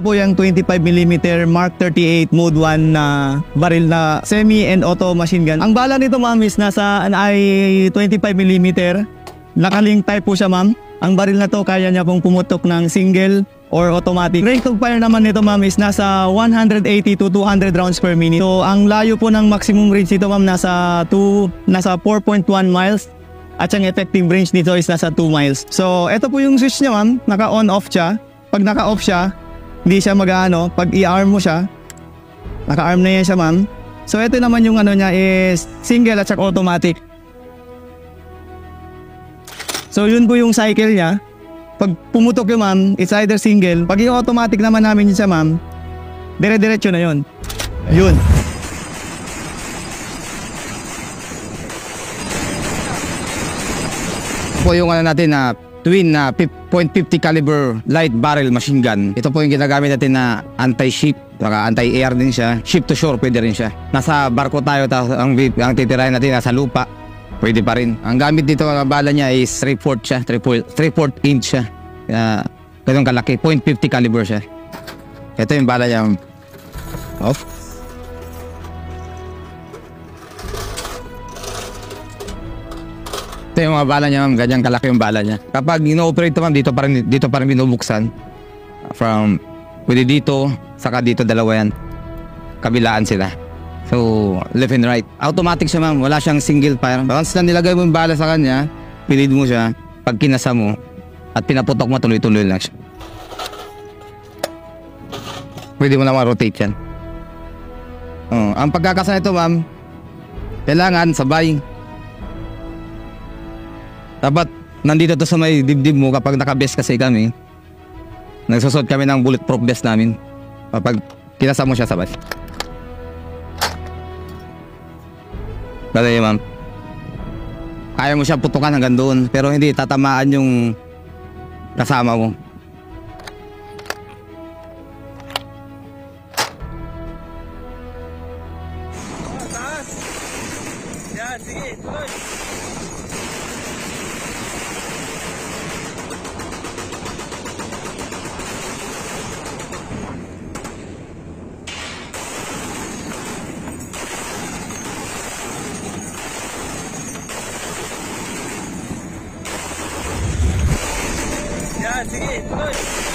po yung 25mm Mark 38 Mode 1 na baril na semi and auto machine gun. Ang bala nito ma'am is nasa ay 25mm. Nakaling type po siya ma'am. Ang baril na to kaya niya pong pumutok ng single or automatic. Rate of fire naman nito ma'am is nasa 180 to 200 rounds per minute. So ang layo po ng maximum range nito ma'am nasa 4.1 miles. At yung effective range nito is nasa 2 miles. So ito po yung switch niya ma'am. Naka-on off siya. Pag naka-off siya, hindi siya mag-ano. Pag i-arm mo siya, naka-arm na yan siya ma'am. So ito naman yung ano niya is single at saka automatic. So yun po yung cycle niya. Pag pumutok yung ma'am, it's either single. Pag yung automatic naman namin yun siya ma'am, dire-diretso na yun. Yun. Po yung ano natin na twin na .50 caliber light barrel machine gun. Ito po yung ginagamit natin na anti-ship, saka anti-air din siya. Ship to shore pwede rin siya. Nasa barko tayo, ang titirahin natin nasa lupa, pwede pa rin. Ang gamit dito ang bala niya is 3/4 siya, 3/4 inch siya. Ganun kalaki, .50 caliber siya. Ito yung bala niya. Off. Ito yung mga bala niya ma'am, ganyan kalaki yung bala niya. Kapag ino-operate ma'am, dito pa rin binubuksan. From, pwede dito, saka dito dalawa yan. Kabilaan sila. So, left and right. Automatic siya ma'am, wala siyang single fire. Once na nilagay mo yung bala sa kanya, pilid mo siya, pag kinasa mo, at pinaputok mo, tuloy-tuloy lang siya. Pwede mo naman rotate yan. Ang pagkakasa nito ma'am, kailangan sabay. Dapat nandito to sa may dibdib mo kapag naka-vest kasi kami. Nagsusot kami ng bulletproof vest namin. Kapag kinasa mo siya sabay. Kasi ma'am, kaya mo siya putukan hanggang doon, pero hindi tatamaan yung kasama mo. Yan, sige, tuloy. Yan, sige, tuloy.